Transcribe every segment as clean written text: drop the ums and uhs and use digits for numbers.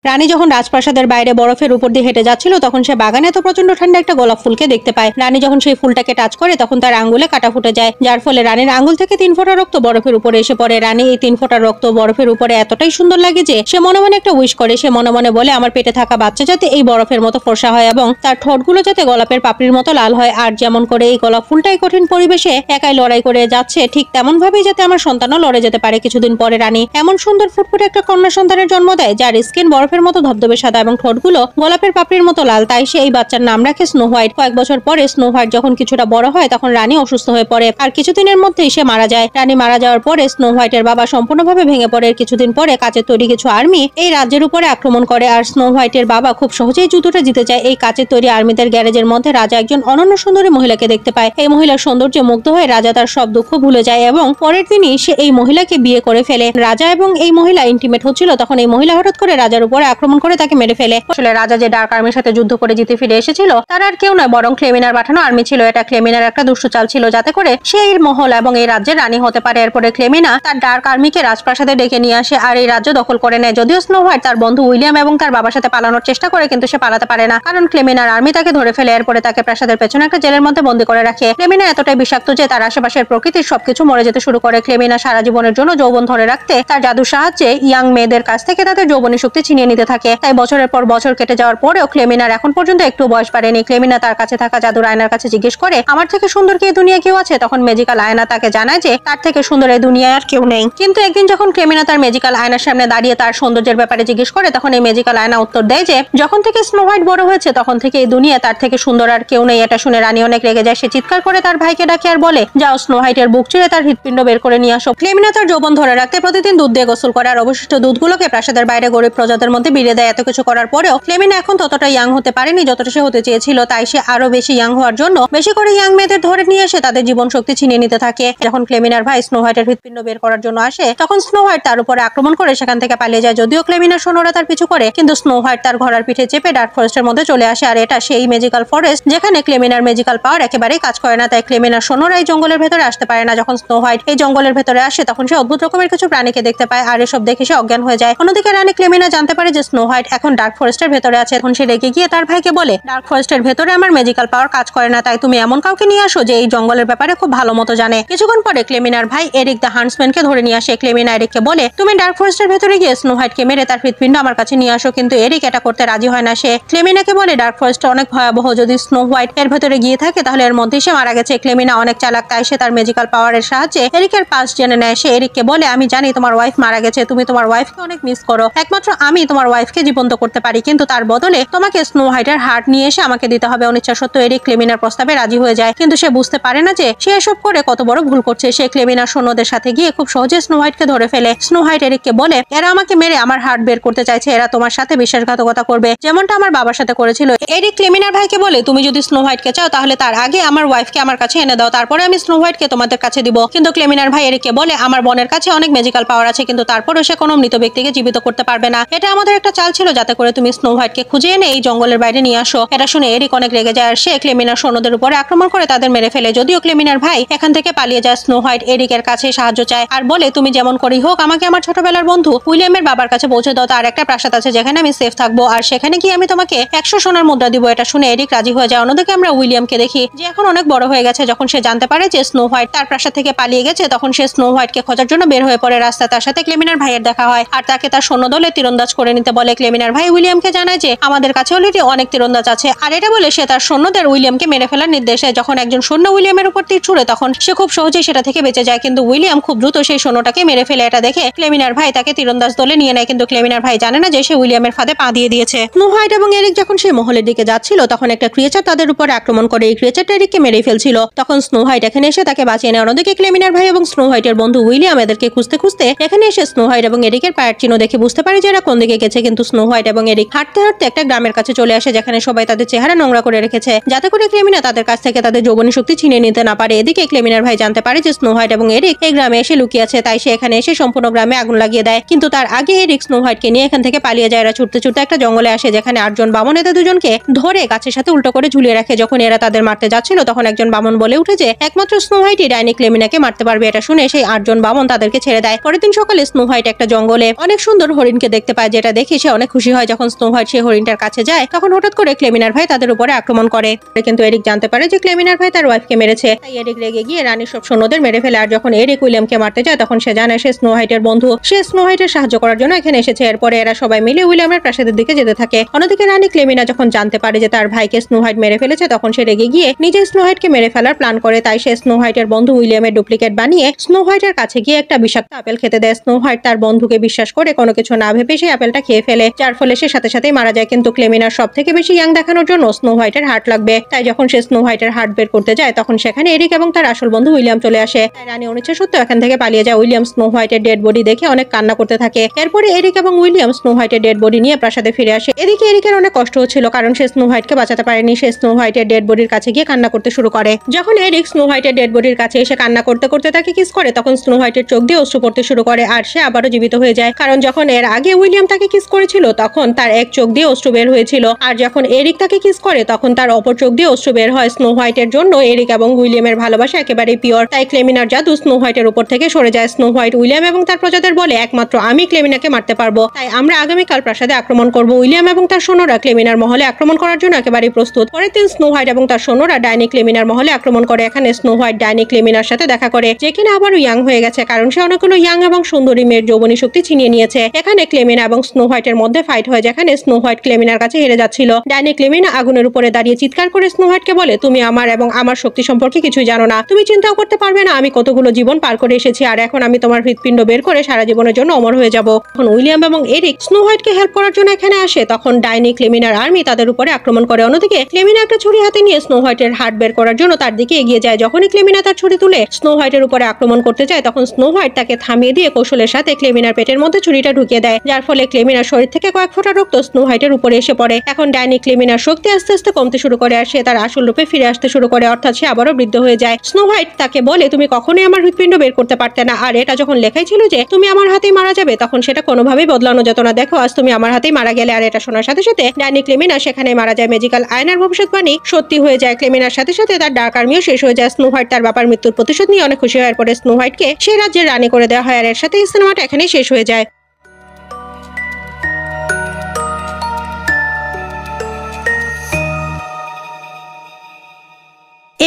রানী যখন রাজপ্রাসাদের বাইরে বরফের উপর দিয়ে হেঁটে যাচ্ছিল তখন সে বাগানে এত প্রচন্ড ঠান্ডা একটা গোলাপ ফুলকে দেখতে পায়। রানী যখন সেই ফুলটাকে টাচ করে তখন তার আঙ্গুলে কাটা ফুটে যায়, যার ফলে রানীর আঙ্গুল থেকে 3 ফোঁটা রক্ত বরফের উপরে এসে পড়ে। রানী এই 3 ফোঁটা রক্ত বরফের উপরে এতটাই সুন্দর লাগে যে সে মনে মনে একটা উইশ করে। সে মনে মনে বলে আমার পেটে থাকা বাচ্চা যাতে এই বরফের মতো ফর্সা হয় এবং তার ঠোঁটগুলো যাতে গোলাপের পাপড়ির মতো লাল হয়। আর যেমন করে এই গোলাপ ফুলটাই কঠিন পরিবেশে একাই লড়াই করে যাচ্ছে, ঠিক তেমন ভাবেই যাতে আমার সন্তানও লড়ে যেতে পারে। কিছুদিন পরে রানী এমন সুন্দর ফুটফুটে একটা কন্যা সন্তানের জন্ম দেয় যার স্কিন বরফের মতো ধবধবে সাদা এবং ঠোঁটগুলো গোলাপের পাপড়ির মতো লাল। তাই সে এই বাচ্চার নাম রাখে স্নো হোয়াইট। কয়েক বছর পরে স্নো হোয়াইট যখন কিছুটা বড় হয় তখন রানী অসুস্থ হয়ে পড়ে আর কিছুদিনের মধ্যেই সে মারা যায়। রানী মারা যাওয়ার পরে স্নো হোয়াইটের বাবা সম্পূর্ণভাবে ভেঙে পড়ে। কিছুদিন পরে কাচের তৈরি কিছু আর্মি এই রাজ্যের উপরে আক্রমণ করে আর স্নো হোয়াইটের বাবা খুব সহজেই যুদ্ধটা জিতে যায়। এই কাচের তৈরি আর্মিদের গ্যারেজের মধ্যে রাজা একজন অনন্য সুন্দরী মহিলাকে দেখতে পায়। এই মহিলার সৌন্দর্যে মুগ্ধ হয়ে রাজা তার সব দুঃখ ভুলে যায় এবং পরের দিনই সে এই মহিলাকে বিয়ে করে ফেলে। রাজা এবং এই মহিলা ইন্টিমেট হচ্ছিল তখন এই মহিলা হঠাৎ করে রাজার উপরে আক্রমণ করে তাকে মেরে ফেলে। আসলে রাজা যে ডার্ক আর্মির সাথে যুদ্ধ করে জিতে ফিরে এসেছিল তার আর কেউ নয় বরং ক্লেমিনার পাঠানো আর্মি ছিল। এটা ক্লেমিনার একটা দুষ্ট চাল ছিল যাতে করে সে এই মহল এবং এই রাজ্যের রানী হতে পারে। এরপরে ক্লেমিনা তার ডার্ক আর্মিকে রাজপ্রাসাদে ডেকে নিয়ে আসে আর এই রাজ্য দখল করে নেয়। যদিও স্নো হোয়াইট তার বন্ধু উইলিয়াম এবং তার বাবার সাথে পালানোর চেষ্টা করে কিন্তু সে পালাতে পারে না, কারণ ক্লেমিনার আর্মি তাকে ধরে ফেলে। এরপরে তাকে প্রাসাদের পেছনে একটা জেলের মধ্যে বন্দী করে রাখে। ক্লেমিনা এতটাই বিষাক্ত যে তার আশেপাশের প্রকৃতির সবকিছু মরে যেতে শুরু করে। ক্লেমিনা সারা জীবনের জন্য যৌবন ধরে রাখতে তার জাদুর সাহায্যে ইয়াং মেয়েদের কাছ থেকে তাদের যৌবনী শক্তি ছিনিয়ে নিতে থাকে। তাই বছরের পর বছর কেটে যাওয়ার পরেও ক্লেমিনার এখন পর্যন্ত একটু বয়স বাড়েনি। ক্লেমিনা তার কাছে থাকা জাদুর আয়নার কাছে জিজ্ঞেস করে আমার থেকে সুন্দর কি এই দুনিয়া কেউ আছে? তখন ম্যাজিক্যাল আয়না তাকে জানায় যে তার থেকে সুন্দর এই দুনিয়ায় আর কেউ নেই। কিন্তু একদিন যখন ক্লেমিনা তার ম্যাজিক্যাল আয়নার সামনে দাঁড়িয়ে তার সৌন্দর্যের ব্যাপারে জিজ্ঞেস করে তখন এই ম্যাজিক্যাল আয়না উত্তর দেয় যে যখন থেকে স্নো হোয়াইট বড় হয়েছে তখন থেকে এই দুনিয়া তার থেকে সুন্দর আর কেউ নেই। এটা শুনে রানী অনেক রেগে যায়। সে চিৎকার করে তার ভাইকে ডাকে আর বলে যাও স্নো হোয়াইটের বুক চিরে তার হৃৎপিণ্ড বের করে নিয়ে আসো। ক্লেমিনা তার যৌবন ধরে রাখতে প্রতিদিন দুধ দিয়ে গোসল করে আর অবশিষ্ট দুধগুলোকে প্রাসাদের বাইরে গরিব প্রজাদের মধ্যে বিলিয়ে দেয়। এত কিছু করার পরেও ক্লেমিনা এখন ততটা ইয়াং হতে পারেনি যতটা সে হতে চেয়েছিল। তাই সে আরো বেশি ইয়াং হওয়ার জন্য বেশি করে ইয়াং মেয়েদের ধরে নিয়ে এসে তাদের জীবন শক্তি ছিনিয়ে নিতে থাকে। যখন ক্লেমিনার ভাই স্নো হোয়াইটের হৃৎপিণ্ড বের করার জন্য আসে তখন স্নো হোয়াইট তার উপরে আক্রমণ করে সেখান থেকে পালিয়ে যায়। যদিও ক্লেমিনার সৈন্যরা তার পিছু করে কিন্তু স্নো হোয়াইট তার ঘোড়ার পিঠে চেপে ডার্ক ফরেস্টের মধ্যে চলে আসে। আর এটা সেই ম্যাজিক্যাল ফরেস্ট যেখানে ক্লেমিনার ম্যাজিক্যাল পাওয়ার একেবারেই কাজ করে না। তাই ক্লেমিনার সৈন্যরা এই জঙ্গলের ভেতরে আসতে পারে না। যখন স্নো হোয়াইট এই জঙ্গলের ভেতরে আসে তখন সে অদ্ভুত রকমের কিছু প্রাণীকে দেখতে পায় আর এসব দেখে সে অজ্ঞান হয়ে যায়। অন্যদিকে রানী ক্লেমিনা জানতে পারে যে স্নো হোয়াইট এখন ডার্ক ফরেস্টের ভেতরে আছে। এখন সে রেগে গিয়ে তার ভাইকে বলে ডার্ক ফরেস্টের ভেতরে আমার ম্যাজিক্যাল পাওয়ার কাজ করে না, তাই তুমি এমন কাউকে নিয়ে আসো যে এই জঙ্গলের ব্যাপারে খুব ভালো মতো জানে। কিছুক্ষণ পরে ক্লেমিনার ভাই এরিক দ্য হান্টসম্যানকে ধরে নিয়ে আসে। ক্লেমিনা এরিককে বলে তুমি ডার্ক ফরেস্টের ভেতরে গিয়ে স্নো হোয়াইটকে মেরে তার হৃৎপিণ্ড আমার কাছে নিয়ে আসো। কিন্তু এরিক এটা করতে রাজি হয় না। সে ক্লেমিনাকে বলে ডার্ক ফরেস্ট অনেক ভয়াবহ, যদি স্নো হোয়াইট এর ভেতরে গিয়ে থাকে তাহলে এর মধ্যে সে মারা গেছে। ক্লেমিনা অনেক চালাক, তাই সে তার ম্যাজিক্যাল পাওয়ারের সাহায্যে এরিকের পাস জেনে নেয়। সে এরিককে বলে আমি জানি তোমার ওয়াইফ মারা গেছে, তুমি তোমার ওয়াইফকে অনেক মিস করো, একমাত্র আমি তোমার ওয়াইফকে জীবন্ত করতে পারি, কিন্তু তার বদলে তোমাকে স্নো হোয়াইটের হার্ট নিয়ে এসে আমাকে দিতে হবে। অনিচ্ছা সত্ত্বেও এরিক ক্লেমিনার প্রস্তাবে রাজি হয়ে যায়, কিন্তু সে বুঝতে পারে না যে সে এসব করে কত বড় ভুল করছে। সে ক্লেমিনার সৈন্যদের সাথে গিয়ে খুব সহজে স্নো হোয়াইটকে ধরে ফেলে। স্নো হোয়াইট এরিককে বলে এরা আমাকে মেরে আমার হার্ট বের করতে চাইছে, এরা তোমার সাথে বিশ্বাসঘাতকতা করবে যেমনটা আমার বাবার সাথে করেছিল। এরিক ক্লেমিনার ভাইকে বলে তুমি যদি স্নো হোয়াইটকে চাও তাহলে তার আগে আমার ওয়াইফকে আমার কাছে এনে দাও, তারপরে আমি স্নো হোয়াইটকে তোমাদের কাছে দিব। কিন্তু ক্লেমিনার ভাই এরিককে বলে আমার বোনের কাছে অনেক ম্যাজিক্যাল পাওয়ার আছে, কিন্তু তারপরেও সে কোনো মৃত ব্যক্তিকে জীবিত করতে পারবে না। এটা আমাদের একটা চাল ছিল যাতে করে তুমি স্নো হোয়াইটকে খুঁজে এনে এই জঙ্গলের বাইরে নিয়ে আসো। এটা শুনে এরিক অনেক রেগে যায় আর সে ক্লেমিনার সৈন্যদের উপরে আক্রমণ করে তাদের মেরে ফেলে। যদিও ক্লেমিনার ভাই এখান থেকে পালিয়ে যায়, স্নো হোয়াইট এরিকের কাছে সাহায্য চায় আর বলে তুমি যেমন করেই হোক আমাকে আমার ছোটবেলার বন্ধু উইলিয়ামের বাবার কাছে পৌঁছে দাও, তার একটা প্রাসাদ আছে যেখানে আমি সেফ থাকবো আর সেখানে গিয়ে আমি তোমাকে 100 সোনার মুদ্রা দিব। এটা শুনে এরিক রাজি হয়ে যায়। অন্যদিকে আমরা উইলিয়ামকে দেখি যে এখন অনেক বড় হয়ে গেছে। যখন সে জানতে পারে যে স্নো হোয়াইট তার প্রাসাদ থেকে পালিয়ে গেছে তখন সে স্নো হোয়াইটকে খোঁজার জন্য বের হয়ে পড়ে। রাস্তায় তার সাথে ক্লেমিনার ভাইয়ের দেখা হয় আর তাকে তার সৈন্য দলে তীরন্দাজ করে নিতে বলে। ক্লেমিনার ভাই উইলিয়ামকে জানায় যে আমাদের কাছে অলরেডি অনেক তীরন্দাজ আছে আর এটা বলে সে তার সৈন্যদের উইলিয়ামকে মেরে ফেলার নির্দেশ দেয়। যখন একজন সৈন্য উইলিয়ামের উপর তীর ছুড়ে তখন সে খুব সহজেই সেটা থেকে বেঁচে যায়, কিন্তু উইলিয়াম খুব দ্রুত সেই সৈন্যটাকে মেরে ফেলে। এটা দেখে ক্লেমিনার ভাই তাকে তীরন্দাজ দলে নিয়ে নেয়, কিন্তু ক্লেমিনার ভাই জানে না যে সে উইলিয়ামের ফাঁদে পা দিয়ে দিয়েছে। স্নো হোয়াইট এবং এরিক যখন সেই মহলের দিকে যাচ্ছিল তখন একটা ক্রিয়েচার তাদের উপর আক্রমণ করে। এই ক্রিয়েচারটা এরিককে মেরে ফেলছিল। তখন স্নো হোয়াইট এখানে এসে তাকে বাঁচিয়ে নেয়। অন্যদিকে ক্লেমিনার ভাই এবং স্নো হোয়াইটের বন্ধু উইলিয়াম এদেরকে খুঁজতে খুঁজতে এখানে এসে স্নো হোয়াইট এবং এরিকের পায়ের চিহ্ন দেখে বুঝতে পারে যে এরা কোন দিকে গেছে। কিন্তু স্নো হোয়াইট এবং এরিক হাঁটতে হাঁটতে একটা গ্রামের কাছে চলে আসে যেখানে সবাই তাদের চেহারা নোংরা করে রেখেছে যাতে করে ক্লেমিনা তাদের কাছ থেকে তাদের যৌবনী শক্তি ছিনিয়ে নিতে না পারে। এদিকে ক্লেমিনার ভাই জানতে পারে যে স্নো হোয়াইট এবং এরিক এই গ্রামে এসে লুকিয়ে আছে, তাই সে এখানে এসে সম্পূর্ণ গ্রামে আগুন লাগিয়ে দেয়। কিন্তু তার আগে এরিক স্নো হোয়াইটকে নিয়ে এখান থেকে পালিয়ে যায়। এরা ছুটতে ছুটতে একটা জঙ্গলে আসে যেখানে 8 জন বামন এদের দুজনকে ধরে গাছের সাথে উল্টো করে ঝুলিয়ে রাখে। যখন এরা তাদের মারতে যাচ্ছিল তখন একজন বামন বলে উঠে যে একমাত্র স্নো হোয়াইটই ডাইনি ক্লেমিনাকে মারতে পারবে। এটা শুনে সেই 8 জন বামন তাদেরকে ছেড়ে দেয়। পরের দিন সকালে স্নো হোয়াইট একটা জঙ্গলে অনেক সুন্দর হরিণকে দেখতে পায় যেটা দেখে সে অনেক খুশি হয়। যখন স্নো হোয়াইট সেই হরিণটার কাছে যায় তখন হঠাৎ করে ক্লেমিনার ভাই তাদের উপরে আক্রমণ করে, কিন্তু এরিক জানতে পারে যে ক্লেমিনার ভাই তার ওয়াইফকে মেরেছে। তাই এরিক রেগে গিয়ে রানীর সব সৈন্যদের মেরে ফেলে। আর যখন এরিক উইলিয়ামকে মারতে যায় তখন সে জানে সে স্নো হোয়াইটের বন্ধু, সে স্নো হোয়াইটের সাহায্য করার জন্য এখানে এসেছে। এরপরে এরা সবাই মিলে উইলিয়ামের প্রাসাদের দিকে যেতে থাকে। অন্যদিকে রানী ক্লেমিনা যখন জানতে পারে যে তার ভাইকে স্নো হোয়াইট মেরে ফেলেছে তখন সে রেগে গিয়ে নিজে স্নো হোয়াইটকে মেরে ফেলার প্ল্যান করে। তাই সে স্নো হোয়াইটের বন্ধু উইলিয়ামের ডুপ্লিকেট বানিয়ে স্নো হোয়াইটের কাছে গিয়ে একটা বিষাক্ত আপেল খেতে দেয়। স্নো হোয়াইট তার বন্ধুকে বিশ্বাস করে কোনো কিছু না ভেবে সেই আপেলটা খেয়ে ফেলে, যার ফলে সে সাথে সাথেই মারা যায়। কিন্তু ক্লেমিনার সব থেকে বেশি ইয়াং দেখানোর জন্য স্নো হোয়াইটের হার্ট লাগবে। তাই যখন সে স্নো হোয়াইটের হার্ট বের করতে যায় তখন সেখানে এরিক এবং তার আসল বন্ধু উইলিয়াম চলে আসে। তাই রানী অনিচ্ছা সত্ত্বেও এখান থেকে পালিয়ে যায়। উইলিয়াম স্নো হোয়াইটের ডেড বডি দেখে অনেক কান্না করতে থাকে। এরপরে এরিক এবং উইলিয়াম স্নো হোয়াইটের ডেড বডি নিয়ে প্রাসাদে ফিরে আসে। এদিকে এরিকের অনেক কষ্ট হচ্ছিল কারণ সে স্নো হোয়াইটকে বাঁচাতে পারেনি। সে স্নো হোয়াইটের ডেড বডির কাছে গিয়ে কান্না করতে শুরু করে। যখন এরিক স্নো হোয়াইটের ডেড বডির কাছে এসে কান্না করতে করতে তাকে কিস করে তখন স্নো হোয়াইটের চোখ দিয়ে অশ্রু পড়তে শুরু করে আর সে আবারও জীবিত হয়ে যায়। কারণ যখন এর আগে উইলিয়াম তাকে কিস করেছিল তখন তার এক চোখ দিয়ে অশ্রু বের হয়েছিল, আর যখন এরিক তাকে কিস করে তখন তার অপর চোখ দিয়ে অশ্রু বের হয়। স্নো হোয়াইটের জন্য এরিক এবং উইলিয়ামের ভালোবাসা একেবারেই পিওর। তাই ক্লেমিনার জাদু স্নো হোয়াইটের উপর থেকে সরে যায়। স্নো হোয়াইট উইলিয়াম এবং তার প্রজাদের বলে একমাত্র আমি ক্লেমিনাকে মারতে পারবো, তাই আমরা আগামীকাল প্রাসাদে আক্রমণ করব। উইলিয়াম এবং তার সৈন্যরা ক্লেমিনার মহলে আক্রমণ করার জন্য একেবারেই প্রস্তুত। পরের দিন স্নো হোয়াইট এবং তার সৈন্যরা ডাইনি ক্লেমিনার মহলে আক্রমণ করে। এখানে স্নো হোয়াইট ডাইনি ক্লেমিনার সাথে দেখা করে, যে কিনা আবারও ইয়াং হয়ে গেছে কারণ সে অনেকগুলো ইয়াং এবং সুন্দরী মেয়ের যৌবনী শক্তি ছিনিয়ে নিয়েছে। এখানে ক্লেমিনা এবং স্নো হোয়াইটের মধ্যে ফাইট হয়, যেখানে স্নো হোয়াইট ক্লেমিনার কাছে হেরে যাচ্ছিল। ডাইনি ক্লেমিনা আগুনের উপরে দাঁড়িয়ে চিৎকার করে স্নো হোয়াইটকে বলে, তুমি আমার এবং আমার শক্তি সম্পর্কে কিছুই জানো না, তুমি চিন্তাও করতে পারবে না আমি কতগুলো জীবন পার করে এসেছি, আর এখন আমি তোমার হৃৎপিণ্ড বের করে সারা জীবনের জন্য অমর হয়ে যাব। তখন উইলিয়াম এবং এরিক স্নো হোয়াইটকে হেল্প করার জন্য এখানে আসে। তখন ডাইনি ক্লেমিনার আর্মি তাদের উপরে আক্রমণ করে। অন্যদিকে ক্লেমিনা একটা ছুরি হাতে নিয়ে স্নো হোয়াইটের হার্ট বের করার জন্য তার দিকে এগিয়ে যায়। যখনই ক্লেমিনা তার ছুরি তুলে স্নো হোয়াইটের উপরে আক্রমণ করতে যায় তখন স্নো হোয়াইট তাকে থামিয়ে দিয়ে কৌশলের সাথে ক্লেমিনার পেটের মধ্যে ছুরিটা ঢুকিয়ে দেয়, যার ফলে ক্লেমিনার শরীর থেকে কয়েক ফোঁটা রক্ত স্নো হোয়াইটের উপরে এসে পড়ে। এখন ডাইনি ক্লেমিনার শক্তি আস্তে আস্তে কমতে শুরু করে আর সে তার আসল রূপে ফিরে আসতে শুরু করে, অর্থাৎ সে আবারও বৃদ্ধ হয়ে যায়। স্নো হোয়াইট তাকে বলে, তুমি কখনোই আমার হৃৎপিণ্ড বের করতে পারতে না, আর এটা যখন লেখাই ছিল যে তুমি আমার হাতেই মারা যাবে তখন সেটা কোনোভাবেই বদলানো যেত না। দেখো আজ তুমি আমার হাতেই মারা গেলে। আর এটা শোনার সাথে সাথে ডাইনি ক্লেমিনা সেখানে মারা যায়। ম্যাজিক্যাল আয়নার ভবিষ্যৎবাণী সত্যি হয়ে যায়। ক্লেমিনার সাথে সাথে তার ডার্ক আর্মিও শেষ হয়ে যায়। স্নো হোয়াইট তার বাবার মৃত্যুর প্রতিশোধ নিয়ে অনেক খুশি হওয়ার পরে স্নো হোয়াইটকে সেই রাজ্যের রানী করে দেওয়া হয়। আর এর সাথে এই সিনেমাটা এখানেই শেষ হয়ে যায়।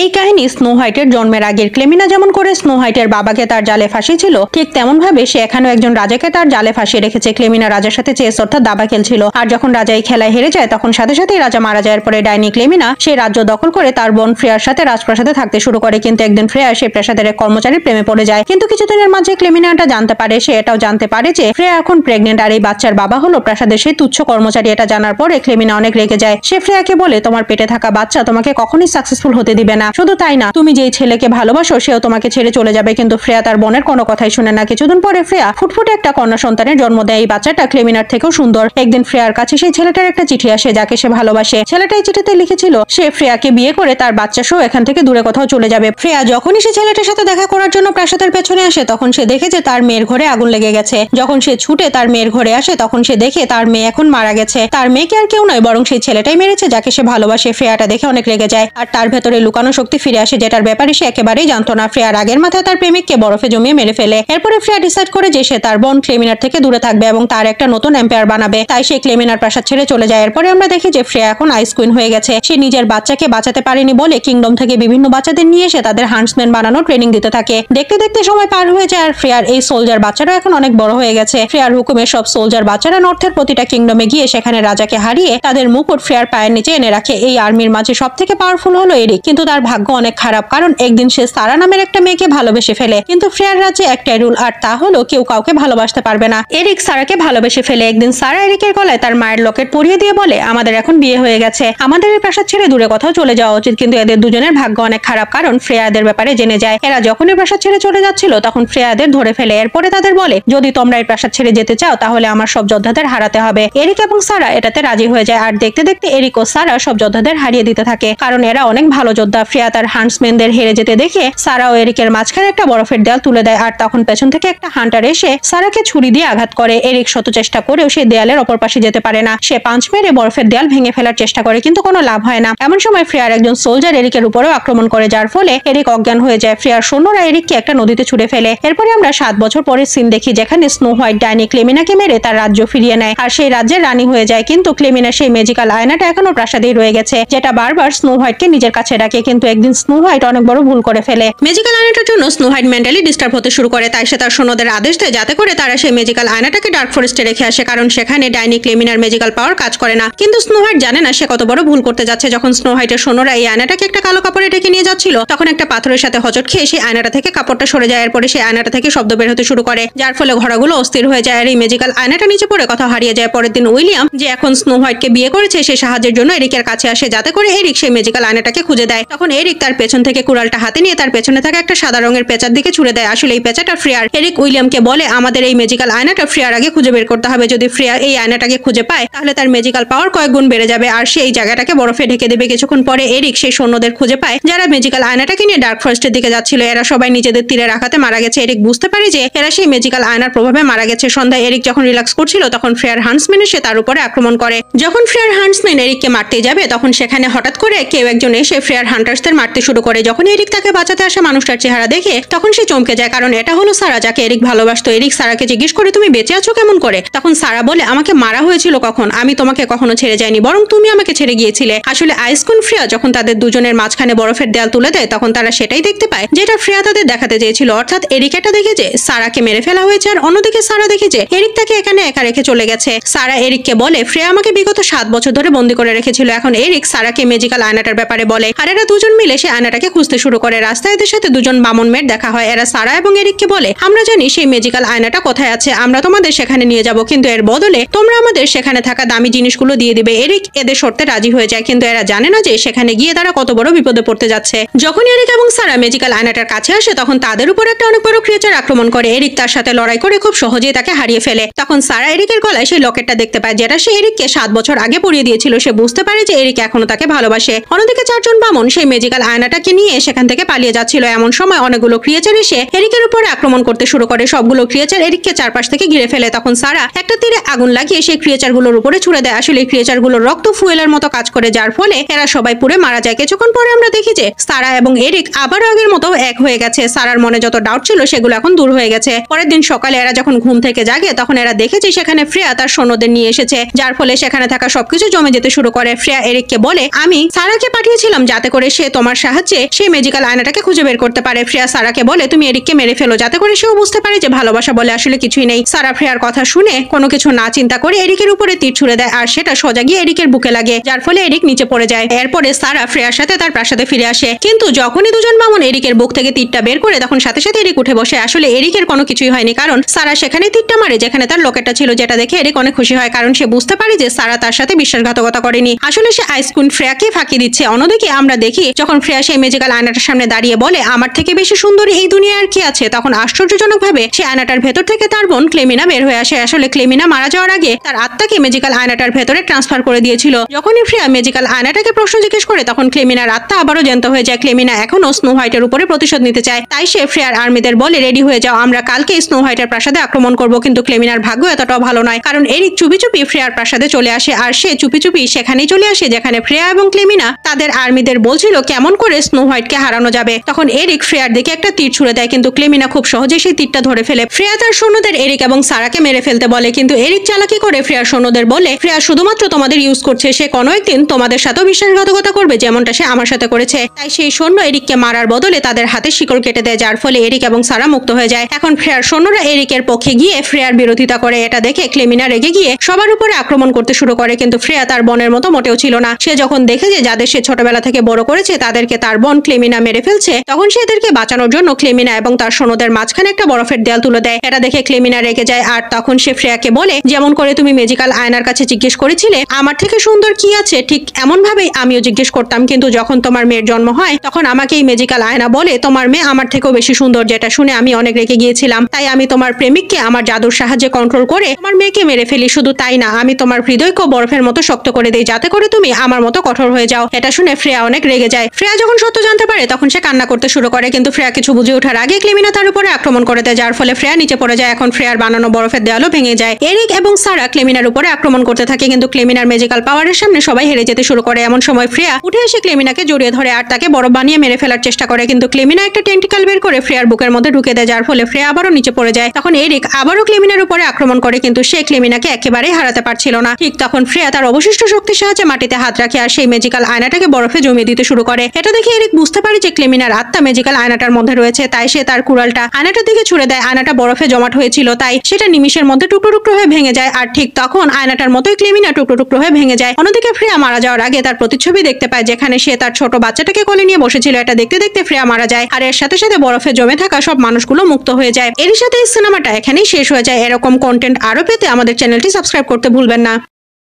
এই কাহিনী স্নো হোয়াইটের জন্মের আগের। ক্লেমিনা যেমন করে স্নো হোয়াইটের বাবাকে তার জালে ফাঁসিয়েছিল ঠিক তেমন ভাবে সে এখানেও একজন রাজাকে তার জালে ফাঁসিয়ে রেখেছে। ক্লেমিনা রাজার সাথে চেস অর্থাৎ দাবা খেলছিল, আর যখন রাজা এই খেলায় হেরে যায় তখন সাথে সাথেই রাজা মারা যায়। পরে ডাইনি ক্লেমিনা সেই রাজ্য দখল করে তার বোন ফ্রেয়ার সাথে রাজপ্রাসাদে থাকতে শুরু করে। কিন্তু একদিন ফ্রেয়া সেই প্রাসাদের এক কর্মচারীর প্রেমে পড়ে যায়। কিন্তু কিছুদিনের মাঝে ক্লেমিনা এটা জানতে পারে, সে এটাও জানতে পারে যে ফ্রেয়া এখন প্রেগনেন্ট, আর এই বাচ্চার বাবা হলো প্রাসাদের সেই তুচ্ছ কর্মচারী। এটা জানার পরে ক্লেমিনা অনেক রেগে যায়। সে ফ্রেয়াকে বলে, তোমার পেটে থাকা বাচ্চা তোমাকে কখনোই সাকসেসফুল হতে দিবে না। শুধু তাই না, তুমি যেই ছেলেকে ভালোবাসো সেও তোমাকে ছেড়ে চলে যাবে। কিন্তু ফ্রেয়া তার বোনের কোনো কথাই শুনে না। কিছুদিন পরে ফ্রেয়া ফুটফুটে একটা কন্যা সন্তানের জন্ম দেয়। এই বাচ্চাটা ক্লেমিনার থেকেও সুন্দর। একদিন ফ্রেয়ার কাছে সেই ছেলেটার একটা চিঠি আসে যাকে সে ভালোবাসে। ছেলেটাই চিঠিতে লিখেছিল সে ফ্রেয়াকে বিয়ে করে তার বাচ্চা সহ এখান থেকে দূরে কোথাও চলে যাবে। ফ্রেয়া যখনই সে ছেলেটার সাথে দেখা করার জন্য প্রাসাদের পেছনে আসে তখন সে দেখে যে তার মেয়ের ঘরে আগুন লেগে গেছে। যখন সে ছুটে তার মেয়ের ঘরে আসে তখন সে দেখে তার মেয়ে এখন মারা গেছে। তার মেয়েকে আর কেউ নয় বরং সেই ছেলেটাই মেরেছে যাকে সে ভালোবাসে। ফ্রেয়াটা দেখে অনেক রেগে যায় আর তার ভেতরে লুকানো শক্তি ফিরে আসে, যেটার ব্যাপারে সে একেবারেই জানতো না। ফ্রেয়ার আগের মাথায় তার প্রেমিককে বরফে জমিয়ে মেরে ফেলে। এরপরে ফ্রেয়া ডিসাইড করে যে সে তার বোন ক্লেমিনার থেকে দূরে থাকবে এবং তার একটা নতুন এম্পায়ার বানাবে। তাই সে ক্লেমিনার প্রাসাদ ছেড়ে চলে যায়। এরপরে আমরা দেখি যে ফ্রেয়া এখন আইস কুইন হয়ে গেছে। সে নিজের বাচ্চাকে বাঁচাতে পারেনি বলে কিংডম থেকে বিভিন্ন বাচ্চাদের নিয়ে এসে তাদের হান্টসম্যান বানানো ট্রেনিং দিতে থাকে। দেখতে দেখতে সময় পার হয়ে যায় আর ফ্রেয়ার এই সোলজার বাচ্চারা এখন অনেক বড় হয়ে গেছে। ফ্রেয়ার হুকুমে সব সোলজার বাচ্চারা নর্থের প্রতিটা কিংডমে গিয়ে সেখানে রাজাকে হারিয়ে তাদের মুকুট ফ্রেয়ার পায়ের নিচে এনে রাখে। এই আর্মির মাঝে সব থেকে পাওয়ারফুল হলো এরিক, কিন্তু তার ভাগ্য অনেক খারাপ কারণ একদিন সে সারা নামের একটা মেয়েকে ভালোবেসে ফেলে। কিন্তু ফ্রেয়ার রাজ্যে একটাই রুল, আর তা হলো কেউ কাউকে ভালোবাসতে পারবে না। এরিক সারাকে ভালোবেসে ফেলে। একদিন সারা এরিকের গলায় তার মায়ের লকেট পরিয়ে দিয়ে বলে, আমাদের এখন বিয়ে হয়ে গেছে, আমাদের এই প্রাসাদ ছেড়ে দূরে কোথাও চলে যাওয়া উচিত। কিন্তু এদের দুজনের ভাগ্য অনেক খারাপ কারণ ফ্রেয়াদের ব্যাপারে জেনে যায়। এরা যখনই প্রাসাদ ছেড়ে চলে যাচ্ছিল তখন ফ্রেয়াদের ধরে ফেলে। এরপরে তাদের বলে, যদি তোমরা এই প্রাসাদ ছেড়ে যেতে চাও তাহলে আমার সব যোদ্ধাদের হারাতে হবে। এরিক এবং সারা এটাতে রাজি হয়ে যায় আর দেখতে দেখতে এরিক ও সারা সব যোদ্ধাদের হারিয়ে দিতে থাকে কারণ এরা অনেক ভালো যোদ্ধা। ফ্রেয়া ফ্রেয়া তার হান্টসম্যানদের হেরে যেতে দেখে সারা ও এরিকের মাঝখানে একটা বরফের দেয়াল তুলে দেয়, আর তখন পেছন থেকে একটা হান্টার এসে সারাকে ছুরি দিয়ে আঘাত করে। এরিক শত চেষ্টা করেও সে দেয়ালের অপর পাশে যেতে পারে না। সে পাঁচ মেরে বরফের দেয়াল ভেঙে ফেলার চেষ্টা করে, কিন্তু কোনো লাভ হয় না। এমন সময় ফ্রেয়ার একজন সোলজার এরিকের উপরেও আক্রমণ করে, যার ফলে এরিক অজ্ঞান হয়ে যায়। ফ্রেয়ার সৈন্যরা এরিককে একটা নদীতে ছুড়ে ফেলে। এরপরে আমরা 7 বছর পরের সিন দেখি, যেখানে স্নো হোয়াইট ডাইনি ক্লেমিনাকে মেরে তার রাজ্য ফিরিয়ে নেয় আর সেই রাজ্যের রানী হয়ে যায়। কিন্তু ক্লেমিনা সেই ম্যাজিক্যাল আয়নাটা এখনো প্রাসাদেই রয়ে গেছে, যেটা বারবার স্নো হোয়াইটকে নিজের কাছে ডাকে। কিন্তু একদিন স্নো হোয়াইট অনেক বড় ভুল করে ফেলে। ম্যাজিক্যাল আয়নাটার জন্য স্নো হোয়াইট মেন্টালি ডিস্টার্ব হতে শুরু করে, তাই সে তার সৈন্যদের আদেশ দেয় যাতে করে তারা সেই ম্যাজিক্যাল আয়নাটাকে ডার্ক ফরেস্টে রেখে আসে, কারণ সেখানে ডাইনি ক্লেমিনার ম্যাজিক্যাল পাওয়ার কাজ করে না। কিন্তু স্নো হোয়াইট জানে না সে কত বড় ভুল করতে যাচ্ছে। যখন স্নো হোয়াইটের সৈন্যরা এই আয়নাটাকে একটা কালো কাপড়ে ঢেকে নিয়ে যাচ্ছিল, তখন একটা পাথরের সাথে হোঁচট খেয়ে সেই আয়নাটা থেকে কাপড়টা সরে যায়। এরপরে সেই আয়নাটা থেকে শব্দ বের হতে শুরু করে, যার ফলে ঘোড়াগুলো অস্থির হয়ে যায় আর এই ম্যাজিক্যাল আয়নাটা নিচে পড়ে কথা হারিয়ে যায়। পরের দিন উইলিয়াম, যে এখন স্নো হোয়াইটকে বিয়ে করেছে, সে সাহায্যের জন্য এরিকের কাছে আসে যাতে করে এরিক সেই ম্যাজিক্যাল আয়নাটাকে খুঁজে দেয়। তখন এরিক তার পেছন থেকে কুড়ালটা হাতে নিয়ে তার পেছনে থাকা একটা সাদা রঙের পেঁচার দিকে ছুড়ে দেয়। আসলে এই পেঁচাটা ফ্রেয়ার। এরিক উইলিয়ামকে বলে আমাদের এই ম্যাজিক্যাল আয়নাটা ফ্রেয়ার আগে খুঁজে বের করতে হবে। যদি ফ্রেয়ার এই আয়নাটাকে খুঁজে পায় তাহলে তার ম্যাজিক্যাল পাওয়ার কয়েক গুণ বেড়ে যাবে আর সে এই জায়গাটাকে বরফে ঢেকে দেবে। কিছুক্ষণ পরে এরিক সেই সৈন্যদের খুঁজে পায় যারা ম্যাজিক্যাল আয়নাটাকে নিয়ে ডার্ক ফরেস্টের দিকে যাচ্ছিল। এরা সবাই নিজেদের তীরে রাখাতে মারা গেছে। এরিক বুঝতে পারে যে এরা সেই ম্যাজিক্যাল আয়নার প্রভাবে মারা গেছে। সন্ধ্যায় এরিক যখন রিল্যাক্স করছিল তখন ফ্রেয়ার হান্টসম্যান এসে তার উপরে আক্রমণ করে। যখন ফ্রেয়ার হান্টসম্যান এরিককে মারতে যাবে তখন সেখানে হঠাৎ করে কেউ একজন এসে ফ্রেয়ার হান্টার্সদের মারতে শুরু করে। যখন এরিক তাকে বাঁচাতে আসা মানুষটার চেহারা দেখে তখন সে চমকে যায়, কারণ এটা হলো সারা, যাকে এরিক ভালোবাসতো। এরিক সারাকে জিজ্ঞেস করে তুমি বেঁচে আছো কেমন করে? তখন সারা বলে আমাকে মারা হয়েছিল কখন? আমি তোমাকে কখনো ছেড়ে যাইনি, বরং তুমি আমাকে ছেড়ে গিয়েছিলে। আসলে আইসকুন ফ্রেয়া যখন তাদের দুজনের মাঝখানে বরফের দেয়াল তুলে দেয় তখন তারা সেটাই দেখতে পায় যেটা ফ্রেয়া তাদের দেখাতে চেয়েছিল, অর্থাৎ এরিক এটা দেখে যে সারাকে মেরে ফেলা হয়েছে আর অন্যদিকে সারা দেখে যে এরিক তাকে এখানে একা রেখে চলে গেছে। সারা এরিককে বলে ফ্রেয়া আমাকে বিগত 7 বছর ধরে বন্দী করে রেখেছিল। এখন এরিক সারাকে ম্যাজিক্যাল আয়নাটার ব্যাপারে বলে আর এরা দুজন মিলে সেই আয়নাটাকে খুঁজতে শুরু করে। রাস্তায় এদের সাথে দুজন বামন মেয়ের দেখা হয়। এরা সারা এবং এরিককে বলে আমরা জানি সেই ম্যাজিক্যাল আয়নাটা কোথায় আছে, আমরা তোমাদের সেখানে নিয়ে যাব, কিন্তু এর বদলে তোমরা আমাদের সেখানে থাকা দামি জিনিসগুলো দিয়ে দিবে। এরিক এদের শর্তে রাজি হয়ে যায়, কিন্তু এরা জানে না যে সেখানে গিয়ে তারা কত বড় বিপদে পড়তে যাচ্ছে। যখন এরিক এবং সারা ম্যাজিক্যাল আয়নাটার কাছে আসে তখন তাদের উপর একটা অনেক বড় ক্রিয়েচার আক্রমণ করে। এরিক তার সাথে লড়াই করে খুব সহজেই তাকে হারিয়ে ফেলে। তখন সারা এরিকের গলায় সেই লকেটটা দেখতে পায় যেটা সে এরিককে 7 বছর আগে পরিয়ে দিয়েছিল। সে বুঝতে পারে যে এরিক এখনো তাকে ভালোবাসে। অন্যদিকে 4 জন বামন সেই ম্যাজিক্যাল আয়নাটাকে নিয়ে সেখান থেকে পালিয়ে যাচ্ছিল। এমন সময় অনেকগুলো ক্রিয়েচার এসে এরিকের উপরে আক্রমণ করতে শুরু করে। সবগুলো ক্রিয়েচার এরিককে চারপাশ থেকে ঘিরে ফেলে। তখন সারা একটা তীরে আগুন লাগিয়ে সেই ক্রিয়েচারগুলোর উপরে ছুড়ে দেয়। আসলে এই ক্রিয়েচারগুলোর রক্ত ফুয়েলের মতো কাজ করে, যার ফলে এরা সবাই পুড়ে মারা যায়। কিছুক্ষণ পরে আমরা দেখি যে সারা এবং এরিক আবারও আগের মতো এক হয়ে গেছে। সারার মনে যত ডাউট ছিল সেগুলো এখন দূর হয়ে গেছে। পরের দিন সকালে এরা যখন ঘুম থেকে জাগে তখন এরা দেখেছে সেখানে ফ্রেয়া তার সৈন্যদের নিয়ে এসেছে, যার ফলে সেখানে থাকা সবকিছু জমে যেতে শুরু করে। ফ্রেয়া এরিককে বলে আমি সারাকে পাঠিয়েছিলাম যাতে করে সে তোমার সাহায্যে সেই ম্যাজিক্যাল আয়নাটাকে খুঁজে বের করতে পারে। ফ্রেয়া সারাকে বলে তুমি এরিককে মেরে ফেলো যাতে করে সেও বুঝতে পারে যে ভালোবাসা বলে আসলে কিছুই নেই। সারা ফ্রেয়ার কথা শুনে কোনো কিছু না চিন্তা করে এরিকের উপরে তীর ছুড়ে দেয় আর সেটা সোজা গিয়ে এরিকের বুকে লাগে, যার ফলে এরিক নিচে পড়ে যায়। এরপরে সারা ফ্রেয়ার সাথে তার প্রাসাদে ফিরে আসে, কিন্তু যখনই দুজন বামন এরিকের বুক থেকে তীরটা বের করে তখন সাথে সাথে এরিক উঠে বসে। আসলে এরিকের কোনো কিছুই হয়নি, কারণ সারা সেখানে তীরটা মারে যেখানে তার লকেটটা ছিল, যেটা দেখে এরিক অনেক খুশি হয়, কারণ সে বুঝতে পারে যে সারা তার সাথে বিশ্বাসঘাতকতা করেনি। আসলে সে আইসকুন ফ্রেয়াকে ফাঁকি দিচ্ছে। অন্যদিকে আমরা দেখি যখন ফ্রেয়া সেই ম্যাজিক্যাল আয়নাটার সামনে দাঁড়িয়ে বলে আমার থেকে বেশি সুন্দরী এই দুনিয়ায় আর কি আছে, তখন আশ্চর্যজনক ভাবে সেই আয়নাটার ভেতর থেকে তার বোন ক্লেমিনা বের হয়ে আসে। আসলে ক্লেমিনা মারা যাওয়ার আগে তার আত্মাকে ম্যাজিক্যাল আয়নাটার ভেতরে ট্রান্সফার করে দিয়েছিল। যখনই ফ্রেয়া ম্যাজিক্যাল আয়নাটাকে প্রশ্ন জিজ্ঞেস করে তখন ক্লেমিনার আত্মা আবারও জ্যান্ত হয়ে যায়। ক্লেমিনা এখনো স্নো হোয়াইটের উপরে প্রতিশোধ নিতে চায়, তাই সে ফ্রেয়ার আর্মিদের বলে রেডি হয়ে যাও, আমরা কালকে স্নো হোয়াইটের প্রাসাদে আক্রমণ করব। কিন্তু ক্লেমিনার ভাগ্য এতটাও ভালো নয়, কারণ এরিক চুপি চুপি ফ্রেয়ার প্রাসাদে চলে আসে আর সে চুপি চুপি সেখানেই চলে আসে যেখানে ফ্রেয়া এবং ক্লেমিনা তাদের আর্মিদের বলছিল কেমন করে স্নো হোয়াইটকে হারানো যাবে। তখন এরিক ফ্রেয়ার দিকে একটা তীর ছুড়ে দেয়, কিন্তু ক্লেমিনা খুব সহজে সেই তীরটা ধরে ফেলে। ফ্রেয়া তার সৈন্যদের এরিক এবং সারাকে মেরে ফেলতে বলে, কিন্তু এরিক চালাকি করে ফ্রেয়ার সৈন্যদের বলে ফ্রেয়া শুধুমাত্র তোমাদের ইউজ করছে, সে কোনো একদিন তোমাদের সাথেও বিশ্বাসঘাতকতা করবে যেমনটা সে আমার সাথে করেছে। তাই সেই সৈন্য এরিককে মারার বদলে তাদের হাতে শিকল কেটে দেয়, যার ফলে এরিক এবং সারা মুক্ত হয়ে যায়। এখন ফ্রেয়ার সৈন্যরা এরিকের পক্ষে গিয়ে ফ্রেয়ার বিরোধিতা করে। এটা দেখে ক্লেমিনা রেগে গিয়ে সবার উপরে আক্রমণ করতে শুরু করে, কিন্তু ফ্রেয়া তার বোনের মতো মোটেও ছিল না। সে যখন দেখে যে যাদের সে ছোটবেলা থেকে বড় করেছে তাদেরকে তার বোন ক্লেমিনা মেরে ফেলছে তখন সে এদেরকে বাঁচানোর জন্য ক্লেমিনা এবং তার সৈন্যদের মাঝখানে একটা বরফের দেয়াল তুলে দেয়। এটা দেখে ক্লেমিনা রেগে যায় আর তখন সে ফ্রেয়াকে বলে যেমন করে তুমি ম্যাজিক্যাল আয়নার কাছে জিজ্ঞেস করেছিলে আমার থেকে সুন্দর কি আছে, ঠিক এমন ভাবেই আমিও জিজ্ঞেস করতাম, কিন্তু যখন তোমার মেয়ের জন্ম হয় তখন আমাকে এই ম্যাজিক্যাল আয়না বলে তোমার মেয়ে আমার থেকেও বেশি সুন্দর, যেটা শুনে আমি অনেক রেগে গিয়েছিলাম। তাই আমি তোমার প্রেমিককে আমার জাদুর সাহায্যে কন্ট্রোল করে তোমার মেয়েকে মেরে ফেলি। শুধু তাই না, আমি তোমার হৃদয়কেও বরফের মতো শক্ত করে দেই যাতে করে তুমি আমার মতো কঠোর হয়ে যাও। এটা শুনে ফ্রেয়া অনেক রেগে যায়। যায়। ফ্রেয়া যখন সত্য জানতে পারে তখন সে কান্না করতে শুরু করে, কিন্তু ফ্রেয়া কিছু বুঝে ওঠার আগে ক্লেমিনা তার উপরে আক্রমণ করে দেয়, যার ফলে ফ্রেয়া নিচে পড়ে যায়। এখন ফ্রেয়ার বানানো বরফের দেয়ালও ভেঙে যায়। এরিক এবং সারা ক্লেমিনার উপরে আক্রমণ করতে থাকে, কিন্তু ক্লেমিনার ম্যাজিক্যাল পাওয়ারের সামনে সবাই হেরে যেতে শুরু করে। এমন সময় ফ্রেয়া উঠে এসে ক্লেমিনাকে জড়িয়ে ধরে আর তাকে বরফ বানিয়ে মেরে ফেলার চেষ্টা করে, কিন্তু ক্লেমিনা একটা টেন্টিকল বের করে ফ্রেয়ার বুকের মধ্যে ঢুকে দেয়, যার ফলে ফ্রেয়া আবারও নিচে পড়ে যায়। তখন এরিক আবারও ক্লেমিনার উপরে আক্রমণ করে, কিন্তু সে ক্লেমিনাকে একেবারেই হারাতে পারছিল না। ঠিক তখন ফ্রেয়া তার অবশিষ্ট শক্তির সাহায্যে মাটিতে হাত রাখে আর সেই ম্যাজিক্যাল আয়নাটাকে বরফে জমিয়ে দিতে শুরু করে। এটা দেখে এরিক বুঝতে পারে যে ক্লেমিনার আত্মা ম্যাজিক্যাল আয়নাটার মধ্যে রয়েছে, তাই সে তার কুড়ালটা আয়নাটার দিকে ছুড়ে দেয়। আয়নাটা বরফে জমাট হয়েছিল, তাই সেটা নিমিষের মধ্যে টুকরো টুকরো হয়ে ভেঙে যায়। আর ঠিক তখন আয়নাটার মতোই ক্লেমিনা টুকরো টুকরো হয়ে ভেঙে যায়। অন্যদিকে ফ্রেয়া মারা যাওয়ার আগে তার প্রতিচ্ছবি দেখতে পায়, যেখানে সে তার ছোট বাচ্চাটাকে কোলে নিয়ে বসেছিল। এটা দেখতে দেখতে ফ্রেয়া মারা যায়, আর এর সাথে সাথে বরফে জমে থাকা সব মানুষগুলো মুক্ত হয়ে যায়। এর সাথে এই সিনেমাটা এখানেই শেষ হয়ে যায়। এরকম কন্টেন্ট আরো পেতে আমাদের চ্যানেলটি সাবস্ক্রাইব করতে ভুলবেন না।